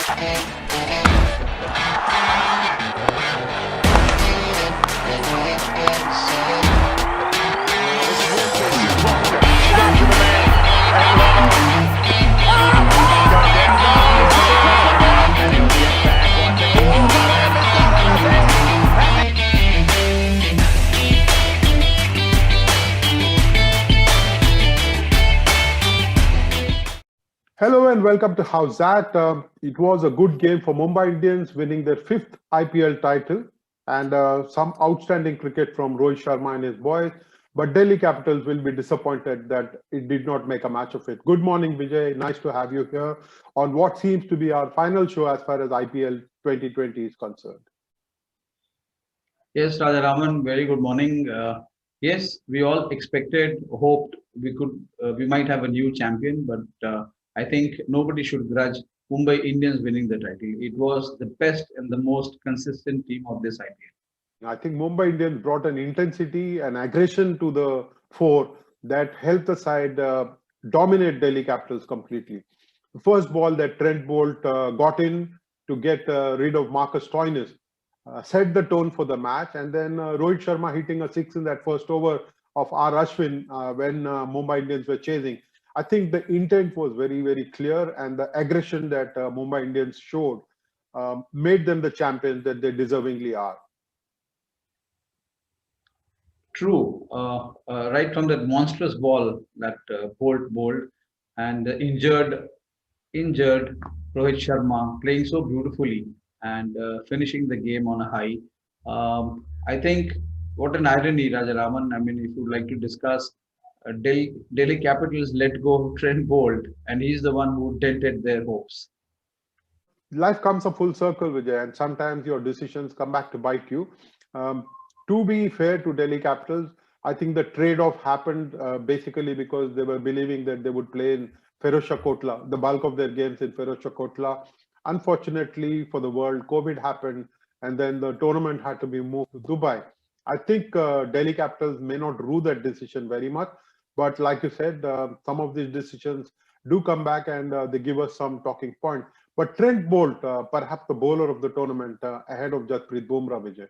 Hello and welcome to How's That. It was a good game for Mumbai Indians, winning their fifth IPL title, and some outstanding cricket from Rohit Sharma and his boys. But Delhi Capitals will be disappointed that it did not make a match of it. Good morning, Vijay. Nice to have you here on what seems to be our final show as far as IPL 2020 is concerned. Yes, Rajaraman, very good morning. Yes, we all expected, hoped we might have a new champion, but I think nobody should grudge Mumbai Indians winning the title. It was the best and the most consistent team of this IPL. I think Mumbai Indians brought an intensity and aggression to the fore that helped the side dominate Delhi Capitals completely. The first ball that Trent Bolt got in to get rid of Marcus Stoinis set the tone for the match, and then Rohit Sharma hitting a six in that first over of R. Ashwin when Mumbai Indians were chasing. I think the intent was very, very clear, and the aggression that Mumbai Indians showed made them the champions that they deservingly are. True. Right from that monstrous ball that Bolt bowled and injured Rohit Sharma playing so beautifully and finishing the game on a high. I think what an irony, Rajaraman. I mean, if you'd like to discuss Delhi Capitals let go of Trent Bolt, and he's the one who dented their hopes. Life comes a full circle, Vijay, and sometimes your decisions come back to bite you. To be fair to Delhi Capitals, I think the trade-off happened basically because they were believing that they would play in Ferozshah Kotla, the bulk of their games in Ferozshah Kotla. Unfortunately for the world, COVID happened, and then the tournament had to be moved to Dubai. I think Delhi Capitals may not rue that decision very much, but like you said, some of these decisions do come back and they give us some talking point. But Trent Bolt, perhaps the bowler of the tournament, ahead of Jasprit Bumrah, Vijay.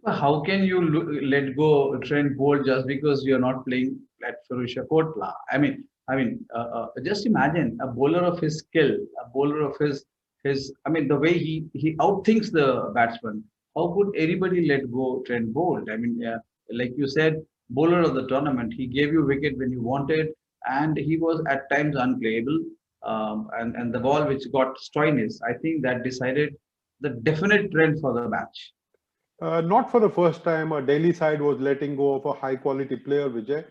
How can you let go Trent Bolt just because you're not playing at Ferozshah Kotla? Just imagine a bowler of his skill, a bowler of his. I mean, the way he outthinks the batsman. How could anybody let go Trent Bolt? I mean, like you said, bowler of the tournament. He gave you wicket when you wanted, and he was at times unplayable. And the ball which got Stoinis, I think that decided the definite trend for the match. Not for the first time, a Delhi side was letting go of a high quality player, Vijay.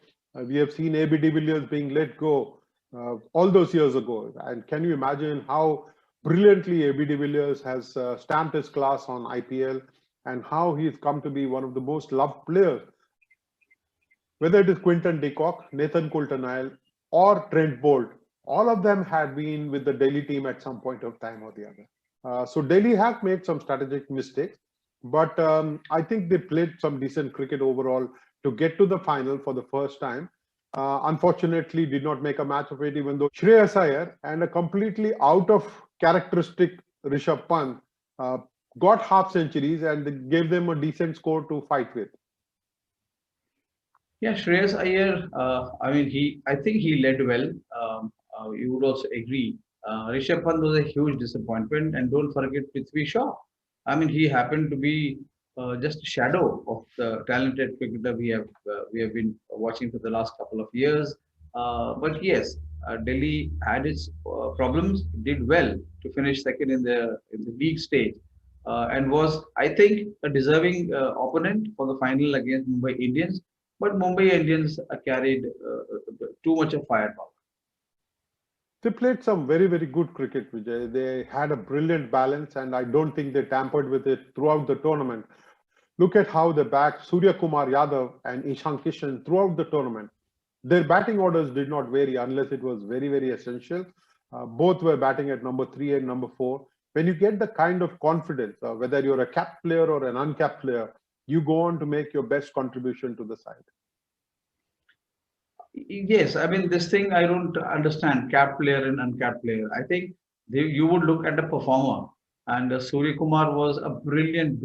We have seen AB de Villiers being let go all those years ago. And can you imagine how brilliantly AB de Villiers has stamped his class on IPL and how he's come to be one of the most loved players? Whether it is Quinton de Kock, Nathan Coulter-Nile, or Trent Bolt, all of them had been with the Delhi team at some point of time or the other. So Delhi have made some strategic mistakes. But I think they played some decent cricket overall to get to the final for the first time. Unfortunately, did not make a match of it, even though Shreyas Iyer and a completely out of characteristic Rishabh Pant got half centuries and gave them a decent score to fight with. Yeah, Shreyas Iyer. I think he led well. You would also agree. Rishabh Pant was a huge disappointment, and don't forget Prithvi Shaw. I mean, he happened to be just a shadow of the talented cricketer we have been watching for the last couple of years. But yes, Delhi had its problems, did well to finish second in the league stage, and was, I think, a deserving opponent for the final against Mumbai Indians. But Mumbai Indians carried too much of firepower. They played some very, very good cricket, Vijay. They had a brilliant balance, and I don't think they tampered with it throughout the tournament. Look at how they backed Surya Kumar Yadav and Ishan Kishan throughout the tournament. Their batting orders did not vary unless it was very, very essential. Both were batting at number 3 and number 4. When you get the kind of confidence, whether you're a capped player or an uncapped player, you go on to make your best contribution to the side. Yes, I mean, this thing I don't understand, capped player and uncapped player. I think you would look at a performer, and Surya Kumar was a brilliant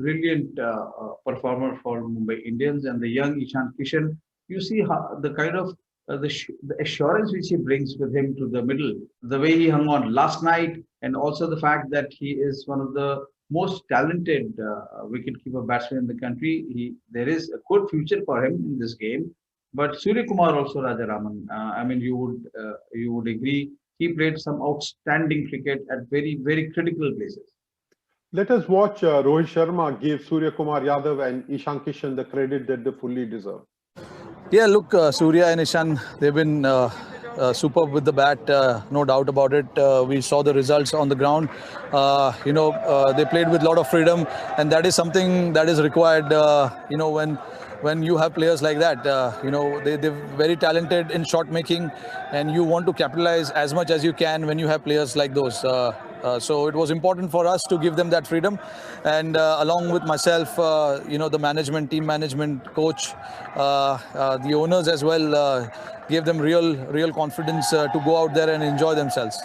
performer for Mumbai Indians, and the young Ishan Kishan. You see how the kind of the assurance which he brings with him to the middle, the way he hung on last night, and also the fact that he is one of the most talented wicketkeeper batsmen in the country. There is a good future for him in this game. But Surya Kumar also, Raja Raman. I mean, you would agree he played some outstanding cricket at very critical places. Let us watch Rohit Sharma give Surya Kumar Yadav and Ishan Kishan the credit that they fully deserve. Yeah, look, Surya and Ishan, they've been superb with the bat, no doubt about it. We saw the results on the ground. They played with a lot of freedom, and that is something that is required. When you have players like that, they're very talented in shot making, and you want to capitalize as much as you can when you have players like those. So it was important for us to give them that freedom, and along with myself, the management, team management, coach, the owners as well, gave them real confidence to go out there and enjoy themselves.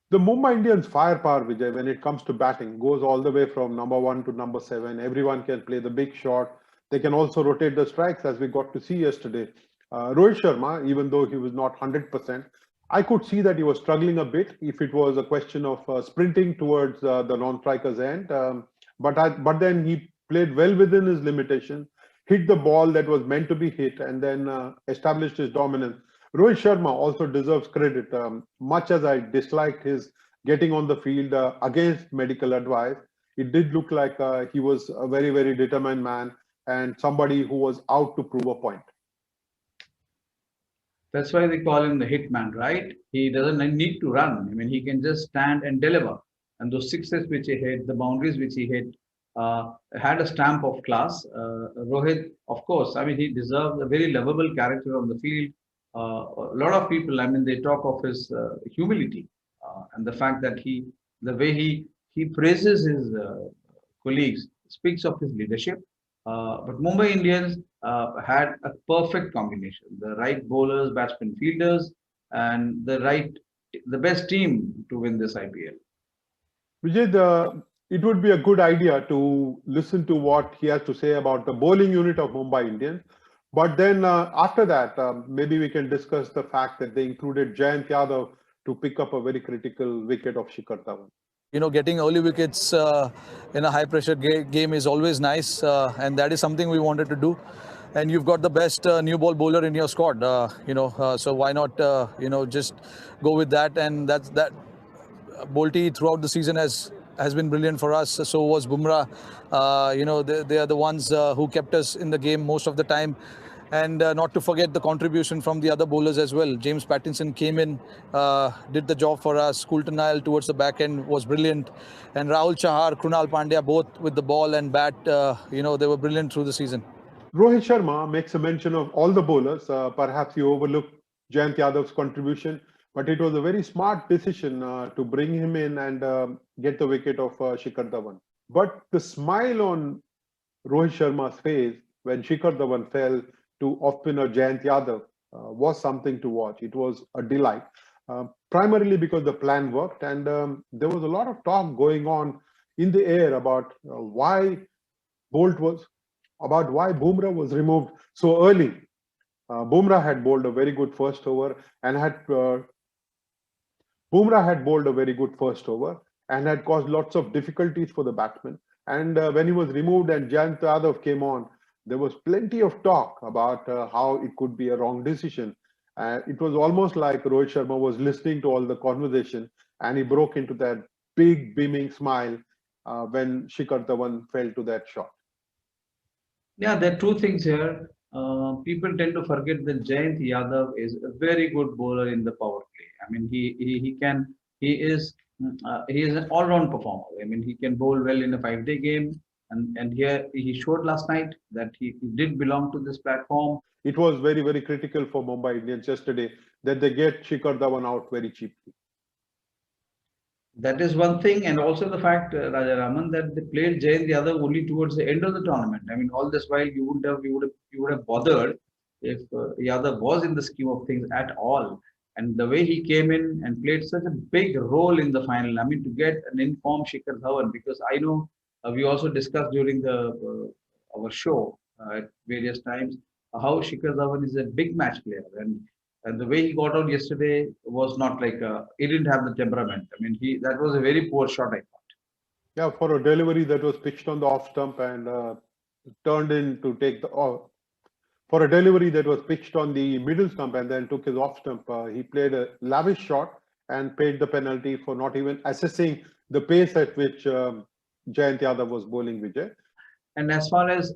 The Mumbai Indians firepower, Vijay, when it comes to batting, goes all the way from number 1 to number 7. Everyone can play the big shot. They can also rotate the strikes, as we got to see yesterday. Rohit Sharma, even though he was not 100%, I could see that he was struggling a bit if it was a question of sprinting towards the non-striker's end. But then he played well within his limitation, hit the ball that was meant to be hit, and then established his dominance. Rohit Sharma also deserves credit. Much as I disliked his getting on the field against medical advice, it did look like he was a very determined man and somebody who was out to prove a point. That's why they call him the hitman, right? He doesn't need to run. I mean, he can just stand and deliver. And those sixes which he hit, the boundaries which he hit, had a stamp of class. Rohit, of course, I mean, he deserves a very lovable character on the field. A lot of people, I mean, they talk of his humility and the fact that the way he praises his colleagues, speaks of his leadership. But Mumbai Indians had a perfect combination: the right bowlers, batsmen, fielders, and the best team to win this IPL. Vijay, it would be a good idea to listen to what he has to say about the bowling unit of Mumbai Indians. But then after that, maybe we can discuss the fact that they included Jayant Yadav to pick up a very critical wicket of Shikhar Dhawan. Getting early wickets in a high-pressure game is always nice, and that is something we wanted to do. And you've got the best new ball bowler in your squad, so why not, just go with that? And that Bolty throughout the season has been brilliant for us. So was Bumrah. They are the ones who kept us in the game most of the time. And not to forget the contribution from the other bowlers as well. James Pattinson came in, did the job for us. Coulter Nile towards the back end was brilliant. And Rahul Chahar, Krunal Pandya, both with the ball and bat, they were brilliant through the season. Rohit Sharma makes a mention of all the bowlers. Perhaps you overlooked Jayant Yadav's contribution, but it was a very smart decision to bring him in and get the wicket of Shikhar Dhawan. But the smile on Rohit Sharma's face when Shikhar Dhawan fell to off-spinner Jayant Yadav was something to watch. It was a delight, primarily because the plan worked, and there was a lot of talk going on in the air about why Bumrah was removed so early. Bumrah had bowled a very good first over and had caused lots of difficulties for the batsmen. And when he was removed and Jayant Yadav came on, there was plenty of talk about how it could be a wrong decision. It was almost like Rohit Sharma was listening to all the conversation, and he broke into that big beaming smile when Shikhar Dhawan fell to that shot. Yeah, there are two things here. People tend to forget that Jayant Yadav is a very good bowler in the power play. I mean, he is an all-round performer. I mean, he can bowl well in a 5-day game. And here he showed last night that he did belong to this platform. It was very critical for Mumbai Indians yesterday that they get Shikhar Dhawan out very cheaply. That is one thing, and also the fact, Raja Raman, that they played Jayant Yadav only towards the end of the tournament. I mean, all this while you would have bothered if Yadav was in the scheme of things at all. And the way he came in and played such a big role in the final, I mean, to get an informed Shikhar Dhawan, because I know we also discussed during the our show at various times how Shikhar Dhawan is a big match player, and the way he got out yesterday was not like he didn't have the temperament. I mean, he that was a very poor shot, I thought. Yeah, for a delivery that was pitched on the off stump and turned in to take the for a delivery that was pitched on the middle stump and then took his off stump. He played a lavish shot and paid the penalty for not even assessing the pace at which Jayant Yadav was bowling Vijay. And as far as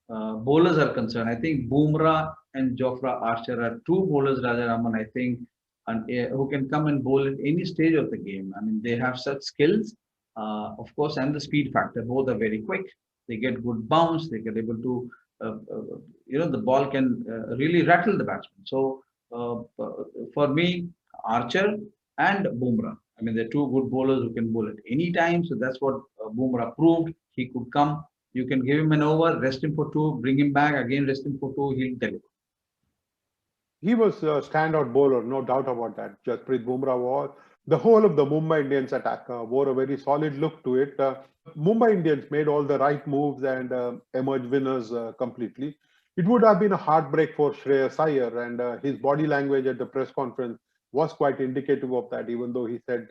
bowlers are concerned, I think Bumrah and Jofra Archer are two bowlers, Raman, I think, and who can come and bowl at any stage of the game. I mean, they have such skills, of course, and the speed factor. Both are very quick. They get good bounce. They get able to, the ball can really rattle the batsman. So for me, Archer and Bumrah. I mean, they're two good bowlers who can bowl at any time. So that's what Bumrah proved. He could come. You can give him an over, rest him for two, bring him back again, rest him for two. He'll deliver. He was a standout bowler, no doubt about that. Jasprit Bumrah was. The whole of the Mumbai Indians attack wore a very solid look to it. Mumbai Indians made all the right moves and emerged winners completely. It would have been a heartbreak for Shreyas Iyer, and his body language at the press conference was quite indicative of that, even though he said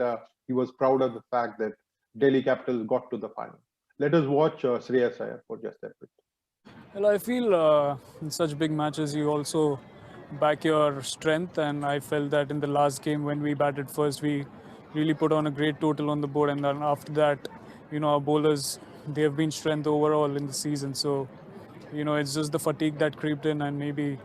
he was proud of the fact that Delhi Capitals got to the final. Let us watch Shreyas Iyer for just that bit. Well, I feel in such big matches, you also back your strength, and I felt that in the last game when we batted first, we really put on a great total on the board, and then after that, our bowlers, they have been strength overall in the season. So, it's just the fatigue that crept in, and maybe,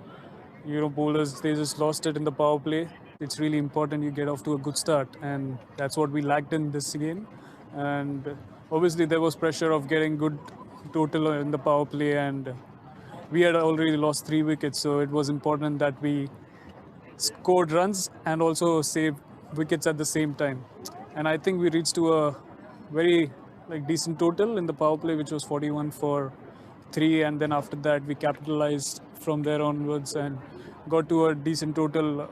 bowlers, they just lost it in the power play. It's really important you get off to a good start, and that's what we lacked in this game. And obviously, there was pressure of getting good total in the power play, and we had already lost 3 wickets, so it was important that we scored runs and also saved wickets at the same time. And I think we reached to a very decent total in the power play, which was 41 for 3, and then after that we capitalized from there onwards and got to a decent total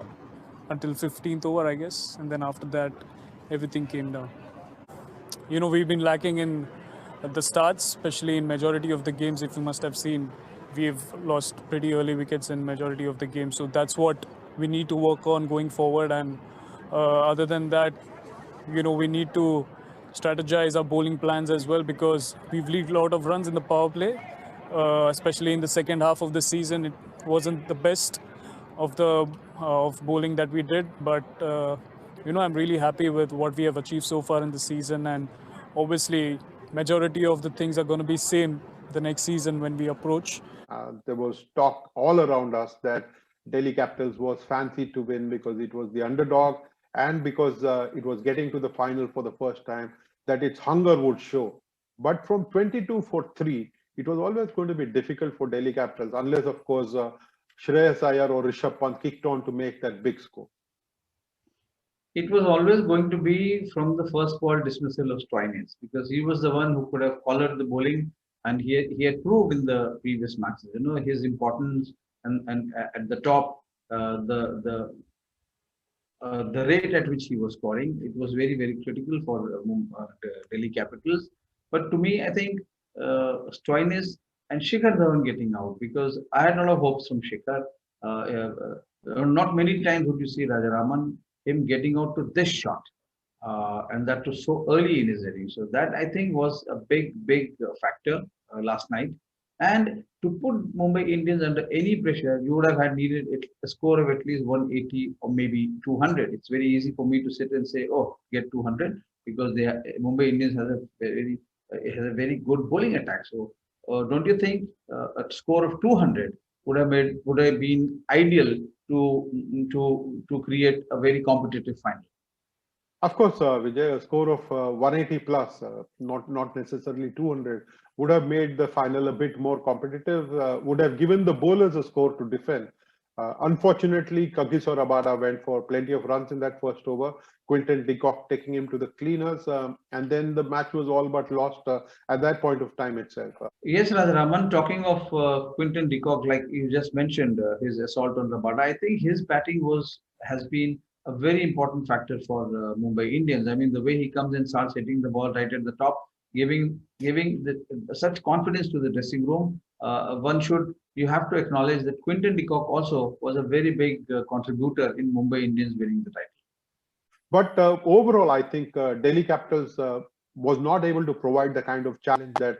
until 15th over, I guess, and then after that everything came down. We've been lacking in the starts, especially in majority of the games. If you must have seen, we've lost pretty early wickets in majority of the games, so that's what we need to work on going forward. And other than that, we need to strategize our bowling plans as well, because we've leaked a lot of runs in the power play, especially in the second half of the season. It wasn't the best of the of bowling that we did, but I'm really happy with what we have achieved so far in the season, and obviously majority of the things are going to be same the next season when we approach. There was talk all around us that Delhi Capitals was fancied to win because it was the underdog and because it was getting to the final for the first time, that its hunger would show. But from 22 for 3, it was always going to be difficult for Delhi Capitals, unless, of course, Shreyas Iyer or Rishabh Pant kicked on to make that big score. It was always going to be from the first ball dismissal of Stoinis, because he was the one who could have collared the bowling, and he had proved in the previous matches, his importance, and at the top, the rate at which he was scoring, it was very, very critical for Delhi Capitals. But to me, I think Stoinis and Shikhar Dhawan getting out, because I had a lot of hopes from Shikhar. Not many times would you see Rajaraman him getting out to this shot, and that was so early in his innings. So that, I think, was a big factor last night. And to put Mumbai Indians under any pressure, you would have had needed a score of at least 180 or maybe 200. It's very easy for me to sit and say, oh, get 200, because Mumbai Indians has a very good bowling attack. So don't you think a score of 200 would have been ideal to create a very competitive final? Of course, Vijay, a score of 180 plus, not necessarily 200, would have made the final a bit more competitive, would have given the bowlers a score to defend. Unfortunately, Kagiso Rabada went for plenty of runs in that first over. Quinton de Kock taking him to the cleaners, and then the match was all but lost at that point of time itself. Yes, Radharaman, talking of Quinton de Kock, like you just mentioned, his assault on Rabada, I think his batting has been a very important factor for Mumbai Indians. I mean, the way he comes and starts hitting the ball right at the top, such confidence to the dressing room. You have to acknowledge that Quinton de Kock also was a very big contributor in Mumbai Indians winning the title. But overall, I think Delhi Capitals was not able to provide the kind of challenge that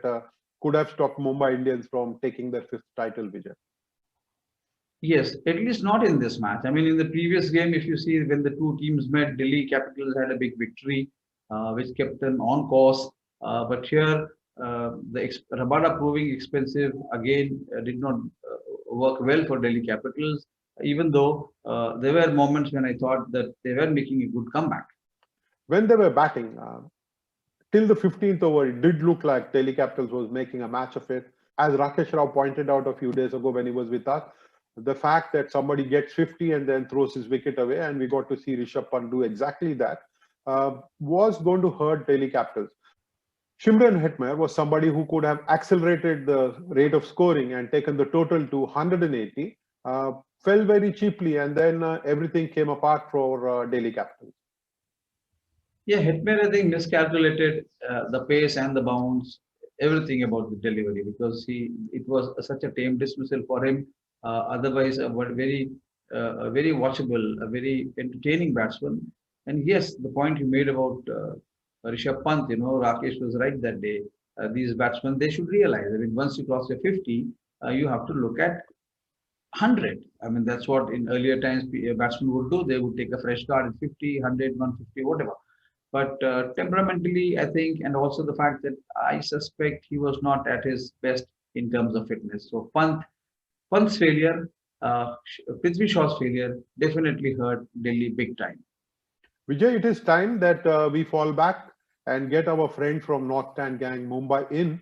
could have stopped Mumbai Indians from taking their fifth title, Vijay. Yes, at least not in this match. I mean, in the previous game, if you see when the two teams met, Delhi Capitals had a big victory, which kept them on course. But here, Rabada proving expensive again did not work well for Delhi Capitals, even though there were moments when I thought that they were making a good comeback. When they were batting, till the 15th over, it did look like Delhi Capitals was making a match of it. As Rakesh Rao pointed out a few days ago when he was with us, the fact that somebody gets 50 and then throws his wicket away, and we got to see Rishabh Pant do exactly that, was going to hurt Delhi Capitals. Shimron Hetmyer was somebody who could have accelerated the rate of scoring and taken the total to 180, fell very cheaply, and then everything came apart for Delhi Capitals. Yeah, Hetmyer, I think, miscalculated the pace and the bounce, everything about the delivery, because it was such a tame dismissal for him. Otherwise, a very watchable, a very entertaining batsman. And yes, the point you made about Rishabh Pant, Rakesh was right that day. These batsmen, they should realize, I mean, once you cross the 50, you have to look at 100. I mean, that's what in earlier times batsmen would do. They would take a fresh start at 50, 100, 150, whatever. But temperamentally, I think, and also the fact that I suspect he was not at his best in terms of fitness. So Pant's failure, Prithvi Shaw's failure definitely hurt Delhi big time. Vijay, it is time that we fall back and get our friend from North Stand Gang, Mumbai, in.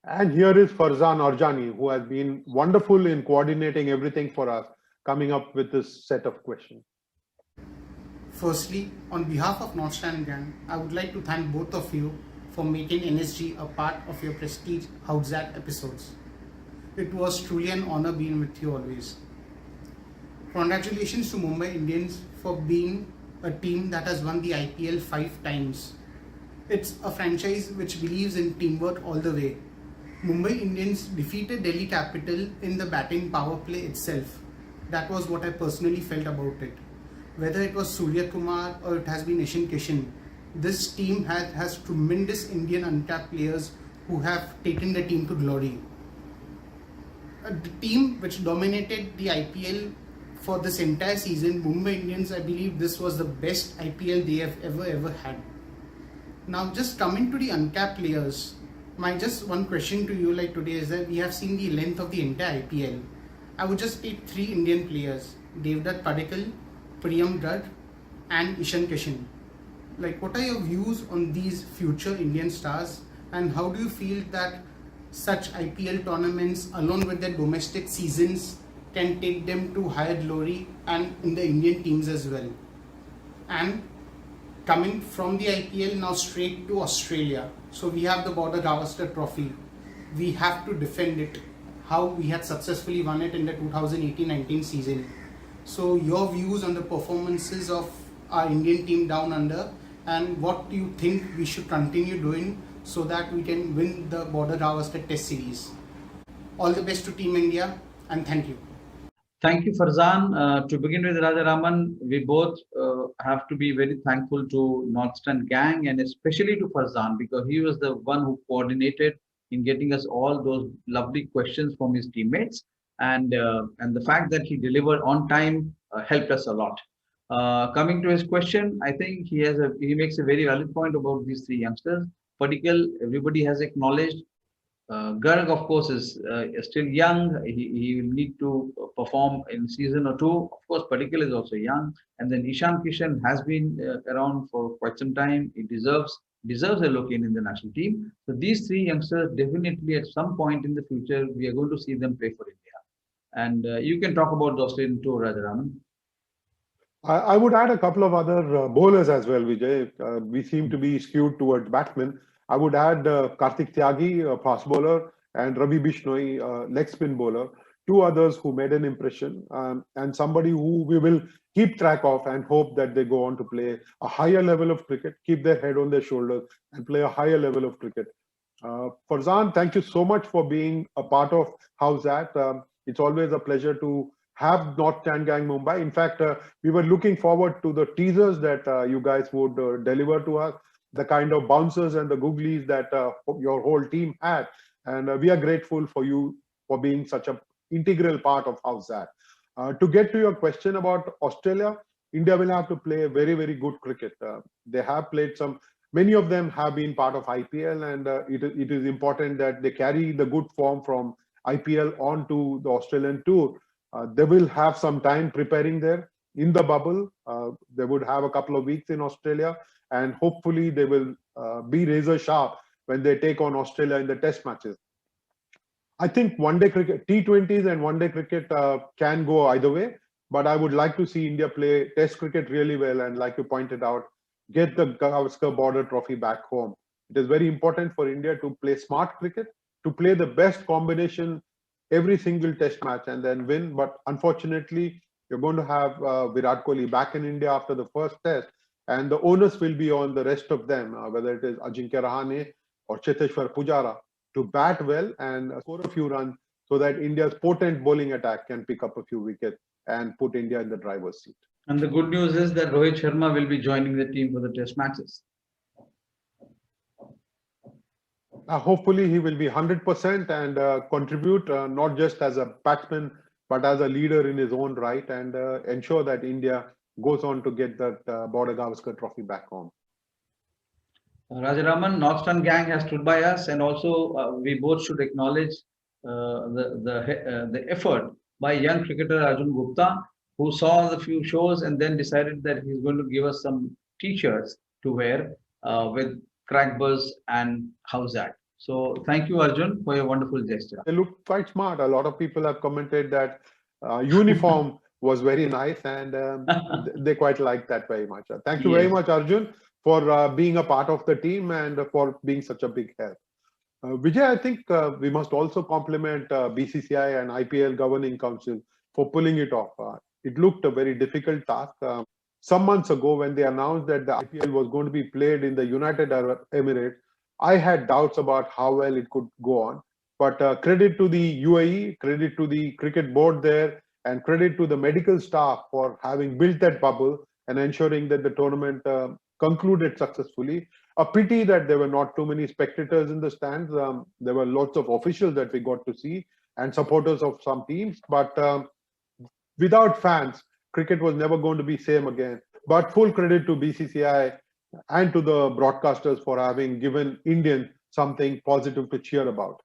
And here is Farzan Arjani, who has been wonderful in coordinating everything for us, coming up with this set of questions. Firstly, on behalf of North Stand Gang, I would like to thank both of you for making NSG a part of your Prestige Houtzat episodes. It was truly an honor being with you always. Congratulations to Mumbai Indians for being a team that has won the IPL 5 times. It's a franchise which believes in teamwork all the way. Mumbai Indians defeated Delhi Capital in the batting power play itself. That was what I personally felt about it. Whether it was Surya Kumar or it has been Ishan Kishan, this team has tremendous Indian uncapped players who have taken the team to glory. The team which dominated the IPL for this entire season, Mumbai Indians, I believe this was the best IPL they have ever had. Now, just coming to the uncapped players, my just one question to you like today is that we have seen the length of the entire IPL. I would just take 3 Indian players, Devdutt Padikkal, Priyam Dutt and Ishan Kishan. Like, what are your views on these future Indian stars, and how do you feel that such IPL tournaments along with their domestic seasons can take them to higher glory and in the Indian teams as well? And coming from the IPL now straight to Australia, so we have the Border Gavaskar Trophy. We have to defend it, how we had successfully won it in the 2018-19 season. So your views on the performances of our Indian team down under, and what do you think we should continue doing so that we can win the Border Gavaskar Test Series? All the best to Team India, and thank you. Thank you, Farzan. To begin with, Raja Raman, we both have to be very thankful to North Stand Gang, and especially to Farzan, because he was the one who coordinated in getting us all those lovely questions from his teammates, and the fact that he delivered on time helped us a lot. Coming to his question, I think he makes a very valid point about these 3 youngsters. Padikkal, everybody has acknowledged. Garg, of course, is still young. He will need to perform in season or 2. Of course, Padikkal is also young. And then Ishan Kishan has been around for quite some time. He deserves a look in the national team. So these 3 youngsters, definitely at some point in the future, we are going to see them play for India. And you can talk about the Australian tour, Rajaraman. I would add a couple of other bowlers as well, Vijay. We seem to be skewed towards batsmen. I would add Karthik Tyagi, a fast bowler, and Ravi Bishnoi, leg spin bowler. Two others who made an impression, and somebody who we will keep track of and hope that they go on to play a higher level of cricket, keep their head on their shoulders, and play a higher level of cricket. Farzan, thank you so much for being a part of How's That. It's always a pleasure to have North Changang Mumbai. In fact, we were looking forward to the teasers that you guys would deliver to us, the kind of bouncers and the googlies that your whole team had. And we are grateful for you for being such an integral part of How's That. To get to your question about Australia, India will have to play very, very good cricket. They have played many of them have been part of IPL, and it is important that they carry the good form from IPL on to the Australian tour. They will have some time preparing there in the bubble. They would have a couple of weeks in Australia, and hopefully they will be razor sharp when they take on Australia in the test matches. I think one-day cricket, T20s and one-day cricket can go either way, but I would like to see India play test cricket really well, and like you pointed out, get the Gavaskar Border Trophy back home. It is very important for India to play smart cricket, to play the best combination every single test match and then win. But unfortunately, you're going to have Virat Kohli back in India after the first test, and the onus will be on the rest of them, whether it is Ajinkya Rahane or Cheteshwar Pujara, to bat well and score a few runs so that India's potent bowling attack can pick up a few wickets and put India in the driver's seat. And the good news is that Rohit Sharma will be joining the team for the test matches. Hopefully he will be 100% and contribute not just as a batsman but as a leader in his own right, and ensure that India goes on to get that Border Gavaskar Trophy back home. Rajaraman, Northern Gang has stood by us, and also we both should acknowledge the effort by young cricketer Arjun Gupta, who saw the few shows and then decided that he's going to give us some t-shirts to wear with Crack Buzz and How's That. So thank you, Arjun, for your wonderful gesture. They look quite smart. A lot of people have commented that uniform was very nice, and they quite like that very much. Thank you very much, Arjun, for being a part of the team and for being such a big help. Vijay, I think we must also compliment BCCI and IPL Governing Council for pulling it off. It looked a very difficult task. Some months ago, when they announced that the IPL was going to be played in the United Arab Emirates, I had doubts about how well it could go on. But credit to the UAE, credit to the cricket board there, and credit to the medical staff for having built that bubble and ensuring that the tournament concluded successfully. A pity that there were not too many spectators in the stands. There were lots of officials that we got to see and supporters of some teams, but without fans, cricket was never going to be same again. But full credit to BCCI and to the broadcasters for having given Indians something positive to cheer about.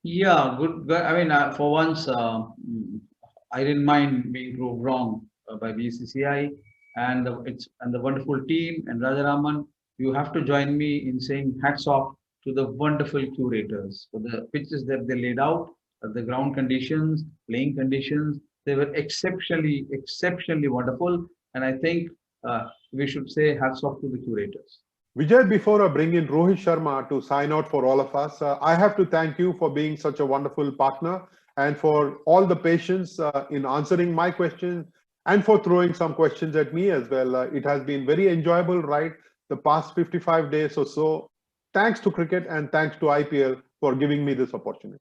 Yeah, good. I mean, for once, I didn't mind being proved wrong by BCCI and the wonderful team. And Rajaraman, you have to join me in saying hats off to the wonderful curators for the pitches that they laid out, the ground conditions, playing conditions. They were exceptionally wonderful. And I think we should say hats off to the curators. Vijay, before I bring in Rohit Sharma to sign out for all of us, I have to thank you for being such a wonderful partner and for all the patience in answering my questions and for throwing some questions at me as well. It has been very enjoyable ride the past 55 days or so. Thanks to cricket and thanks to IPL for giving me this opportunity.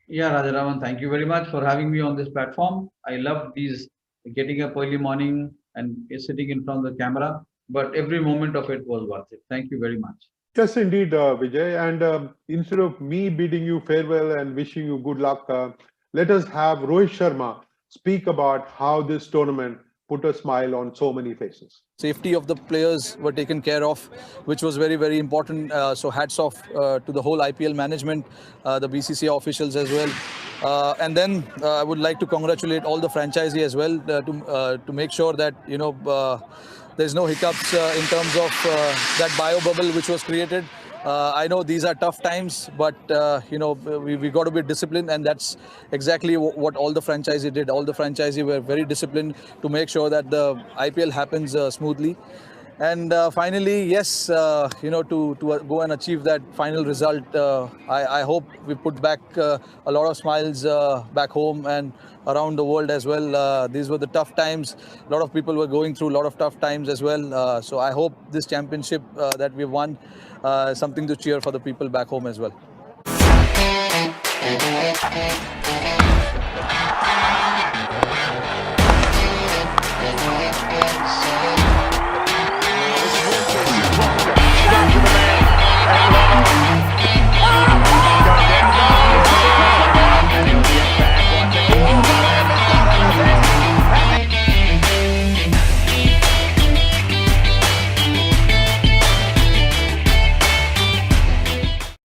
Yeah, Rajaraman, thank you very much for having me on this platform. I love these getting up early morning and sitting in front of the camera, but every moment of it was worth it. Thank you very much. Yes, indeed, Vijay. And instead of me bidding you farewell and wishing you good luck, let us have Rohit Sharma speak about how this tournament put a smile on so many faces. Safety of the players were taken care of, which was very, very important. So hats off to the whole IPL management, the BCCI officials as well. And then I would like to congratulate all the franchisee as well to make sure that, you know, there's no hiccups in terms of that bio bubble which was created. I know these are tough times, but we got to be disciplined, and that's exactly what all the franchisee did. All the franchisee were very disciplined to make sure that the IPL happens smoothly. And finally, yes, to go and achieve that final result, I hope we put back a lot of smiles back home and around the world as well. These were the tough times. A lot of people were going through a lot of tough times as well. So I hope this championship that we won is something to cheer for the people back home as well.